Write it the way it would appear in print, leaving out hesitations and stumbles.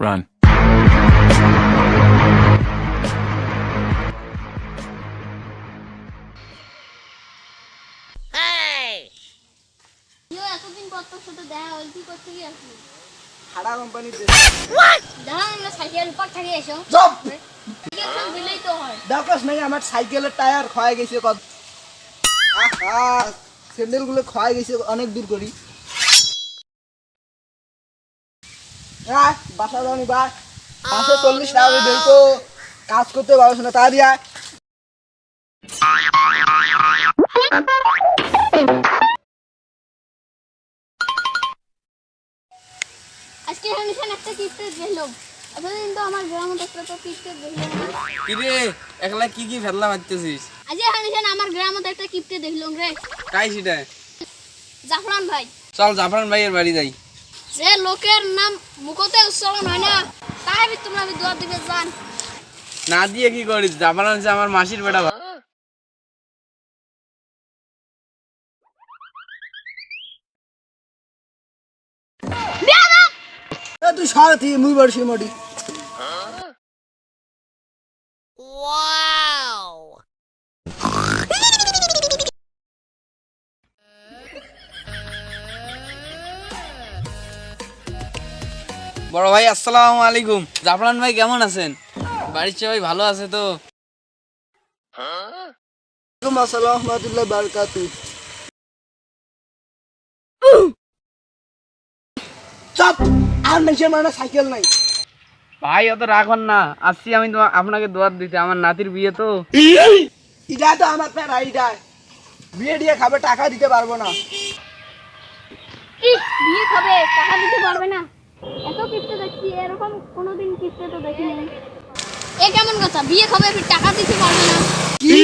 Run. এতদিন পর তোর সাথে দেখা হল, কি করতে গিয়ে আসলি? হাড়া কোম্পানি দেখা আমরা সাইকেল পাক থেকে এসো জব সাইকেল দিলেই তো হয়। দেখোস নাই আমার সাইকেলের টায়ার ক্ষয় গেছে কত। আহা স্যান্ডেল গুলো ক্ষয় গেছে অনেক দূর করি। বাসা যাওনি বা মাসে 40 টাকা করে দেই তো কাজ করতে পারছ না তা দিয়া। আজকে হানিশান একটা কিপটে দেখলাম, এতদিন তো আমার গ্রামে একটা তো কিপটে দেখলাম না। কিরে একলা কি কি ফেললা মারতেছিস? আজ হানিশান আমার গ্রামে একটা কিপটে দেখলাম রে। কাই সেটা? জাফরান ভাই। চল জাফরান ভাইয়ের বাড়ি যাই। যে লোকের নাম মুখতে উচ্চারণ হয় না তাই তোমরা দোয়া দিবে জান। না দিয়ে কি করিস? জাফরান হচ্ছে আমার মাসির বেটা। তুই সারথি মুই বড় মডি। বড় ভাই আসসালামু আলাইকুম। জাফরান ভাই কেমন আছেন? বাড়ির সবাই ভালো আছে তো? ওয়ালাইকুম আসসালাম রাহমাতুল্লাহি বারাকাতুহু। চপ আর নিচে মানে সাইকেল নাই। ভাই অত রাখুন না, আসছি আমি তো আপনাকে দোয়ার দিতে, আমার নাতির বিয়ে তো। এটা তো আমার প্যারা এইটা বিয়ে দিয়ে খাবে টাকা দিতে পারবো না। কি বিয়ে খাবে টাকা দিতে পারবে না? এত কিপটে দেখছি, এরকম কোনোদিন কিপটে তো দেখিনি। এ কেমন কথা, বিয়ে খাবে টাকা দিতে পারবে না? কি